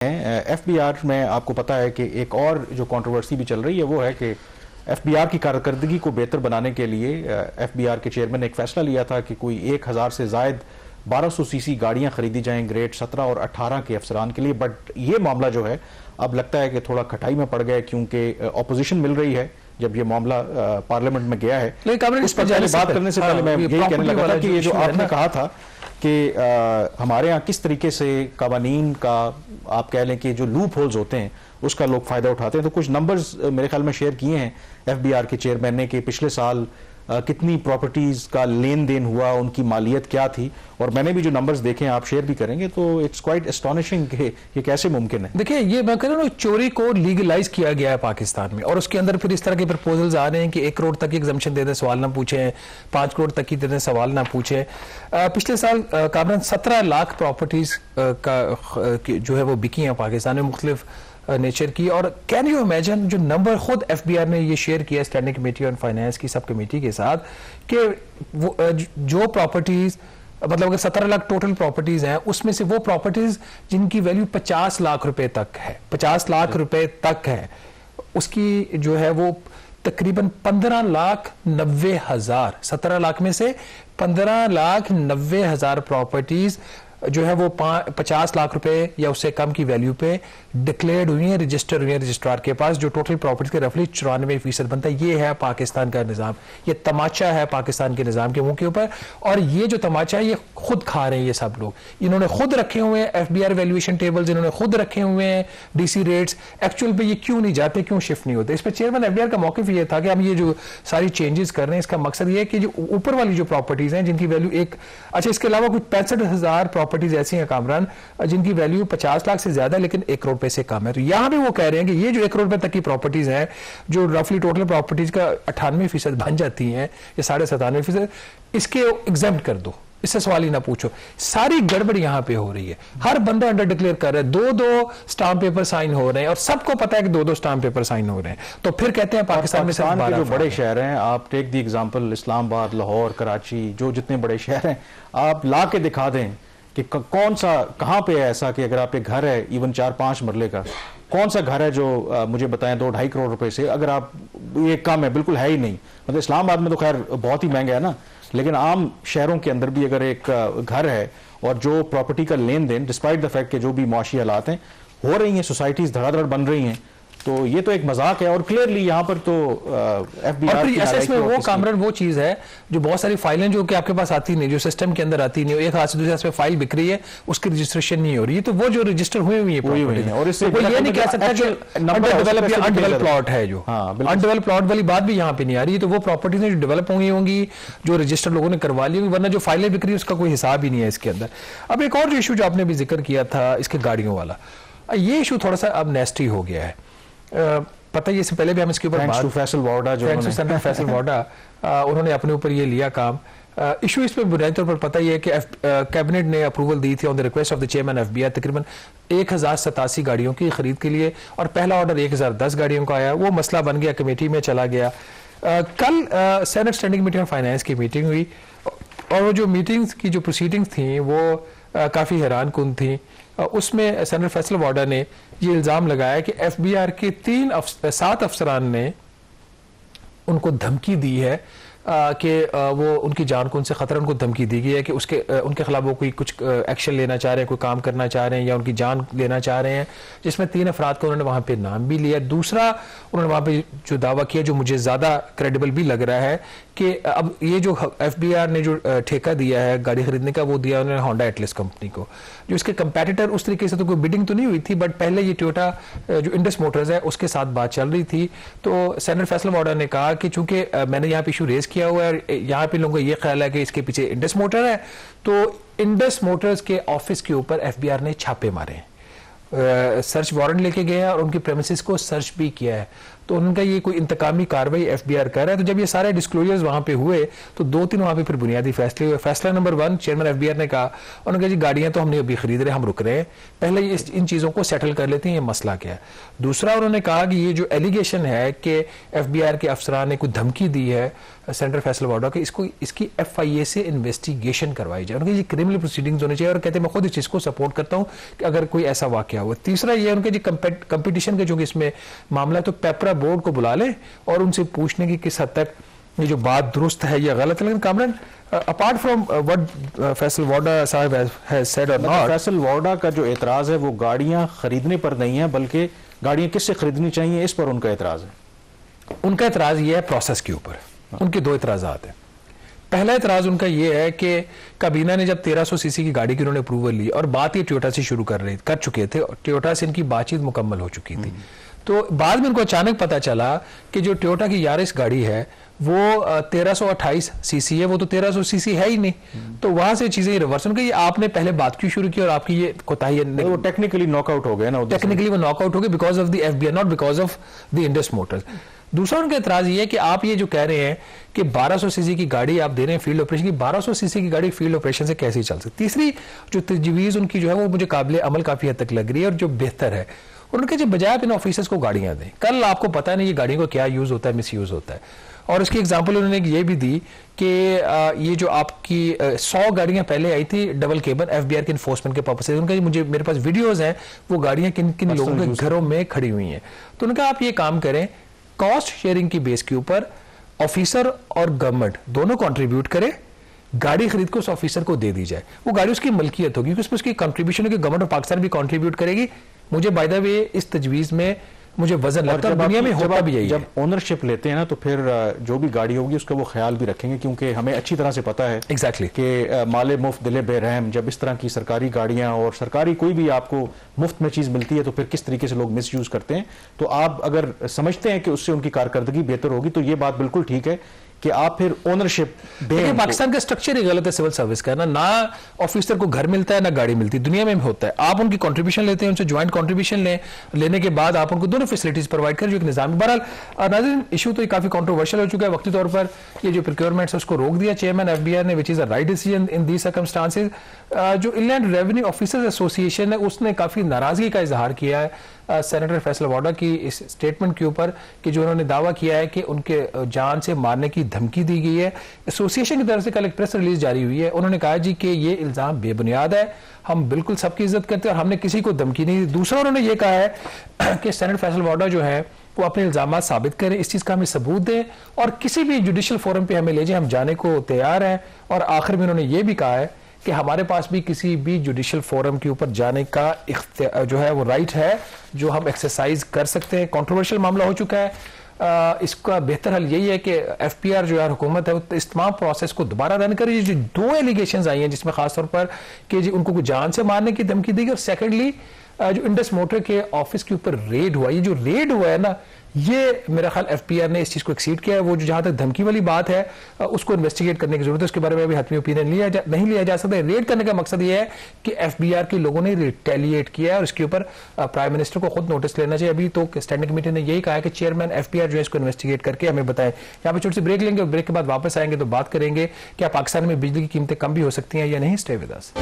FBR में आपको पता है कि एक और जो कंट्रोवर्सी भी चल रही है वो है कि एफबीआर की कारकर्दगी को बेहतर बनाने के लिए एफबीआर के चेयरमैन ने एक फैसला लिया था कि कोई 1000 से जायद 1200 सीसी गाड़ियां खरीदी जाएं ग्रेड 17 और 18 के अफसरान के लिए। बट ये मामला जो है अब लगता है कि थोड़ा खटाई में पड़ गया क्योंकि अपोजिशन मिल रही है। जब ये मामला पार्लियामेंट में गया है, उस पर बात करने से पहले मैं यही कहने लगा था कि ये जो आपने कहा था कि हमारे यहाँ किस तरीके से कवानीन का आप कह लें कि जो लूप होल्स होते हैं उसका लोग फायदा उठाते हैं, तो कुछ नंबर्स मेरे ख्याल में शेयर किए हैं एफबीआर के चेयरमैन ने कि पिछले साल कितनी प्रॉपर्टीज का लेन देन हुआ, उनकी मालियत क्या थी, और मैंने भी जो नंबर्स देखे हैं आप शेयर भी करेंगे तो इट्स क्वाइट एस्टोनिशिंग कि ये कैसे मुमकिन है। देखिए, ये मैं कह रहा हूँ चोरी को लीगलाइज किया गया है पाकिस्तान में, और उसके अंदर फिर इस तरह के प्रपोजल्स आ रहे हैं कि 1 करोड़ तक एग्जम्पशन दे दें, सवाल ना पूछें, 5 करोड़ तक की दे दें, सवाल ना पूछें। पिछले साल कामरान 17 लाख प्रॉपर्टीज का जो है वो बिकी हैं पाकिस्तान में मुख्तलिफ नेचर की। और कैन यू इमेजिन जो नंबर खुद एफबीआर ने ये शेयर किया स्टैंडिंग कमेटी ऑन फाइनेंस की सब कमेटी के साथ कि वो जो प्रॉपर्टीज मतलब अगर 17 लाख टोटल प्रॉपर्टीज हैं उसमें से वो प्रॉपर्टीज जिनकी वैल्यू 50 लाख रुपए तक है, 50 लाख रुपए तक है, उसकी जो है वो तकरीबन 15,90,000, 17 लाख में से 15,90,000 प्रॉपर्टीज जो है वो 50 लाख रुपए या उससे कम की वैल्यू पे डिक्लेयर्ड हुई है, रजिस्टर हुई है रजिस्ट्रार के पास, जो टोटल प्रॉपर्टी के रफली 94% बनता है। ये है पाकिस्तान का निजाम, ये तमाचा है पाकिस्तान के निजाम के मुंह के ऊपर, और ये जो तमाचा है ये खुद खा रहे हैं ये सब लोग। इन्होंने खुद रखे हुए हैं एफबीआर वैल्यूएशन टेबल्स, इन्होंने खुद रखे हुए हैं डीसी रेट्स, एक्चुअल पे ये क्यों नहीं जाते, क्यों शिफ्ट नहीं होते। इस पर चेयरमैन एफबीआर का मौकिफ ये था कि हम ये जो सारी चेंजेस कर रहे हैं इसका मकसद ये है कि जो ऊपर वाली जो प्रॉपर्टीज हैं जिनकी वैल्यू अच्छा इसके अलावा कुछ 65,000 प्रॉपर्टीज ऐसी हैं कामरान जिनकी वैल्यू 50 लाख से ज्यादा लेकिन 1 करोड़ रुपए से कम है। तो यहां भी वो कह रहे हैं कि ये जो 1 करोड़ रुपए तक की प्रॉपर्टीज हैं जो रफली टोटल प्रॉपर्टीज का 98% बन जाती हैं या 97.5%, इसके एग्जेम्प्ट कर दो, इससे सवाल ही ना पूछो। सारी गड़बड़ यहां पे हो रही है, हर बंदा अंडर डिक्लेयर कर रहा है, 2-2 स्टाम्प पेपर साइन हो रहे हैं और सबको पता है कि 2-2 स्टाम्प पेपर साइन हो रहे हैं। तो फिर कहते हैं पाकिस्तान में के जो बड़े शहर हैं, आप take the example Islamabad, Lahore, Karachi, जो जितने बड़े शहर हैं आप ला के दिखा दें कि कौन सा कहां पे है ऐसा कि अगर आप एक घर है इवन 4-5 मरले का, कौन सा घर है जो मुझे बताएं 2-2.5 करोड़ रुपए से, अगर आप ये कम है, बिल्कुल है ही नहीं। मतलब इस्लामाबाद में तो खैर बहुत ही महंगा है ना, लेकिन आम शहरों के अंदर भी अगर एक घर है और जो प्रॉपर्टी का लेन देन डिस्पाइट द फैक्ट के जो भी मुआशी हालात हैं हो रही हैं, सोसाइटीज धड़ाधड़ बन रही हैं, तो ये तो एक मजाक है। और क्लियरली यहाँ पर तो एफबीआर में वो कामरान वो चीज है जो बहुत सारी फाइलें जो कि आपके पास आती नहीं, जो सिस्टम के अंदर आती नहीं, एक हाथ से दूसरे हाथ पे फाइल बिक रही है, उसकी रजिस्ट्रेशन नहीं हो रही है, तो वो जो रजिस्टर हुई हुई है और इससे कोई ये नहीं कह सकता कि अनडेवलप्ड या अनडेवलप्ड प्लॉट है। जो अनडेवलप्ड प्लॉट वाली बात भी यहाँ पे नहीं आ रही है, तो वो प्रॉपर्टीज जो डेवलप हुई होंगी, जो रजिस्टर लोगों ने करवा ली होंगी, वरना जो फाइलें बिक रही है उसका कोई हिसाब ही नहीं है इसके अंदर। अब एक और जो इशू जो आपने भी जिक्र किया था इसके गाड़ियों वाला, ये इशू थोड़ा सा अब नेस्टी हो गया है। पता है इससे पहले भी हम इसके ऊपर फैसल वाडा जो फैसल वाडा उन्होंने अपने ऊपर ये लिया काम। इशू इस पर बुनियादी तौर पर पता ही है कि कैबिनेट ने अप्रूवल दी थी on the request of the chairman FBR तकरीबन 1087 गाड़ियों की खरीद के लिए, और पहला ऑर्डर 1010 गाड़ियों का आया। वो मसला बन गया, कमेटी में चला गया। कल senate standing committee on finance की मीटिंग हुई, और वो जो मीटिंग्स की जो प्रोसीडिंग्स थी वो काफ़ी हैरान कुन थी। उसमें सेनेटर फैसल वाडा ने ये इल्ज़ाम लगाया कि एफबीआर के 7 अफसरान ने उनको धमकी दी है कि वो उनकी जान को उनसे खतरा, उनको धमकी दी गई है कि उनके खिलाफ वो कोई कुछ एक्शन लेना चाह रहे हैं, कोई काम करना चाह रहे हैं या उनकी जान लेना चाह रहे हैं, जिसमें 3 अफराद को उन्होंने वहाँ पे नाम भी लिया। दूसरा उन्होंने वहाँ पे जो दावा किया जो मुझे ज़्यादा क्रेडिबल भी लग रहा है कि अब ये जो एफबीआर ने जो ठेका दिया है गाड़ी खरीदने का, वो दिया उन्होंने होंडा एटलस कंपनी को, जो इसके कंपेटिटर उस तरीके से तो कोई बिडिंग तो नहीं हुई थी, बट पहले ये टोयोटा जो इंडस मोटर्स है उसके साथ बात चल रही थी। तो सेनेटर फैसल वाडा ने कहा कि चूंकि मैंने यहाँ पे इशू रेज किया हुआ है, यहाँ पे लोगों को ये ख्याल है कि इसके पीछे इंडस मोटर है, तो इंडस मोटर्स के ऑफिस के ऊपर एफबीआर ने छापे मारे, सर्च वारंट लेके गए और उनके प्रेमिसेस को सर्च भी किया है। तो उनका ये कोई इंतकामी कार्रवाई एफबीआर कर रहा है। तो जब ये सारे डिस्क्लोजर्स वहां पे हुए तो 2-3 वहां पे फिर बुनियादी फैसले हुए। फैसला नंबर 1, चेयरमैन एफबीआर ने कहा, उन्होंने कहा जी गाड़ियां तो हमने अभी खरीद रहे, हम रुक रहे हैं, पहले इन चीजों को सेटल कर लेते हैं, ये मसला क्या है। दूसरा उन्होंने कहा कि ये जो एलिगेशन है कि एफबीआर के अफसरान ने कोई धमकी दी है सेंटर फैसल वाडा के, इसकी एफआईए से इन्वेस्टिगेशन करवाई जाए। उनके जी क्रिमिनल प्रोसीडिंग्स होने चाहिए, और कहते हैं मैं खुद इस चीज को सपोर्ट करता हूं कि अगर कोई ऐसा वाकया हुआ। तीसरा ये उनके जी कंपटीशन के जो इसमें मामला है तो पेपरा बोर्ड को बुला लें और उनसे पूछने की किस हद तक ये जो बात दुरुस्त है या गलत है। लेकिन Kamran, apart from what Faisal Vawda साहब has said or not, Faisal Vawda का जो एतराज है वो गाड़ियां खरीदने पर नहीं है, बल्कि गाड़ियां किससे खरीदनी चाहिए इस पर उनका एतराज है। उनका एतराज ये है प्रोसेस के ऊपर। उनके 2 एतराजात हैं। पहला एतराज उनका ये है कि काबीना ने जब 1300 सीसी की गाड़ी की उन्होंने अप्रूवल ली और बात ये टोयोटा से शुरू कर चुके थे, टोयोटा से इनकी बातचीत मुकम्मल हो चुकी थी, तो बाद में उनको अचानक पता चला कि जो टोयोटा की यारिस गाड़ी है वो 1328 सीसी है, वो तो 1300 सीसी है ही नहीं। तो वहां से चीजें रिवर्स हो गई। आपने पहले बात क्यों शुरू की और आपकी ये कोताही, वो टेक्निकली नॉकआउट हो गए ना, टेक्निकली वो नॉकआउट हो गए because of the FBR, not because of the Indus Motors. दूसरा उनका एतराज ये है कि आप ये जो कह रहे हैं कि 1200 सीसी की गाड़ी आप दे रहे हैं फील्ड ऑपरेशन की, 1200 सीसी की गाड़ी फील्ड ऑपरेशन से कैसे चल सकती। तीसरी जो तजवीज उनकी जो है वो मुझे काबिल अमल काफी हद तक लग रही है और जो बेहतर है, उनके जो बजाय आप इन ऑफिसर्स को गाड़ियां दें। कल आपको पता नहीं ये गाड़ियों का क्या यूज होता है, मिस यूज होता है। और उसकी एग्जाम्पल उन्होंने ये भी दी कि ये जो आपकी 100 गाड़ियां पहले आई थी डबल केबल एफबीआर के इन्फोर्समेंट के पर्पस से, उनका मुझे मेरे पास वीडियोस हैं, वो गाड़ियां किन किन लोगों के घरों में खड़ी हुई हैं। तो उन्होंने कहा आप ये काम करें, कॉस्ट शेयरिंग की बेस के ऊपर ऑफिसर और गवर्नमेंट दोनों कंट्रीब्यूट करें, गाड़ी खरीद के उस ऑफिसर को दे दी जाए, वो गाड़ी उसकी मलकियत होगी, क्योंकि उसमें उसकी कंट्रीब्यूशन होगी, गवर्नमेंट ऑफ पाकिस्तान भी कंट्रीब्यूट करेगी। मुझे बाय द वे इस तजवीज में मुझे वजन लगता है, दुनिया में होता भी यही है। जब ओनरशिप लेते हैं ना तो फिर जो भी गाड़ी होगी उसका वो ख्याल भी रखेंगे, क्योंकि हमें अच्छी तरह से पता है एग्जैक्टली कि माले मुफ्त दिले बेरहम, जब इस तरह की सरकारी गाड़ियां और सरकारी कोई भी आपको मुफ्त में चीज मिलती है तो फिर किस तरीके से लोग मिस यूज करते हैं। तो आप अगर समझते हैं कि उससे उनकी कारकर्दगी बेहतर होगी तो ये बात बिल्कुल ठीक है कि आप फिर ओनरशिप दें। पाकिस्तान का स्ट्रक्चर ही गलत है सिविल सर्विस का, ना ऑफिसर को घर मिलता है ना गाड़ी मिलती है, दुनिया में होता है। आप उनकी कंट्रीब्यूशन लेते हैं, उनसे ज्वाइंट कंट्रीब्यूशन लेने के बाद आप उनको दोनों फैसिलिटीज प्रोवाइड करें जो एक निजाम। बहरहाल नाज़रीन, इशू तो काफी कंट्रोवर्शियल हो चुका है। वक्ती तौर पर ये जो प्रोक्योरमेंट है उसको रोक दिया चेयरमैन एफबीआर ने, which is a right decision in these circumstances. जो इनलैंड रेवेन्यू ऑफिसर्स एसोसिएशन है उसने काफी नाराजगी का इजहार किया है सेनेटर फैसल वाडा की इस स्टेटमेंट के ऊपर कि जो उन्होंने दावा किया है कि उनके जान से मारने की धमकी दी गई है। एसोसिएशन की तरफ से कल एक प्रेस रिलीज जारी हुई है, उन्होंने कहा जी कि ये इल्जाम बेबुनियाद है, हम बिल्कुल सबकी इज्जत करते हैं और हमने किसी को धमकी नहीं दी। दूसरा उन्होंने ये कहा है कि सेनेटर फैसल वाडा जो है वो अपने इल्जाम साबित करें, इस चीज का हमें सबूत दें और किसी भी जुडिशियल फोरम पे हमें ले जाए, हम जाने को तैयार हैं। और आखिर में उन्होंने ये भी कहा है कि हमारे पास भी किसी भी जुडिशियल फोरम के ऊपर जाने का जो है वो राइट है, जो हम एक्सरसाइज कर सकते हैं। कंट्रोवर्शियल मामला हो चुका है, इसका बेहतर हल यही है कि एफपीआर जो यार हुकूमत है वो इस तमाम प्रोसेस को दोबारा रन करे। जो 2 एलिगेशंस आई हैं जिसमें खासतौर पर कि जी उनको जान से मारने की धमकी दी गई, और सेकेंडली जो इंडस मोटर के ऑफिस के ऊपर रेड हुआ, ये जो रेड हुआ है ना, ये मेरा ख्याल एफपीआर ने इस चीज को एक्सीड किया है। वो जो जहां तक धमकी वाली बात है उसको इन्वेस्टिगेट करने की जरूरत है, उसके बारे में अभी हतमी ओपिनियन नहीं लिया जा सकता। रेड करने का मकसद ये है कि एफबीआर के लोगों ने रिटेलिएट किया है और इसके ऊपर प्राइम मिनिस्टर को खुद नोटिस लेना चाहिए। अभी तो स्टैंडिंग कमेटी ने यही कहा है कि चेयरमैन एफबीआर जो है इसको इन्वेस्टिगेट करके हमें बताएं। यहाँ पे छोटी सी ब्रेक लेंगे और ब्रेक के बाद वापस आएंगे तो बात करेंगे क्या पाकिस्तान में बिजली की कीमतें कम भी हो सकती हैं या नहीं। Stay with us.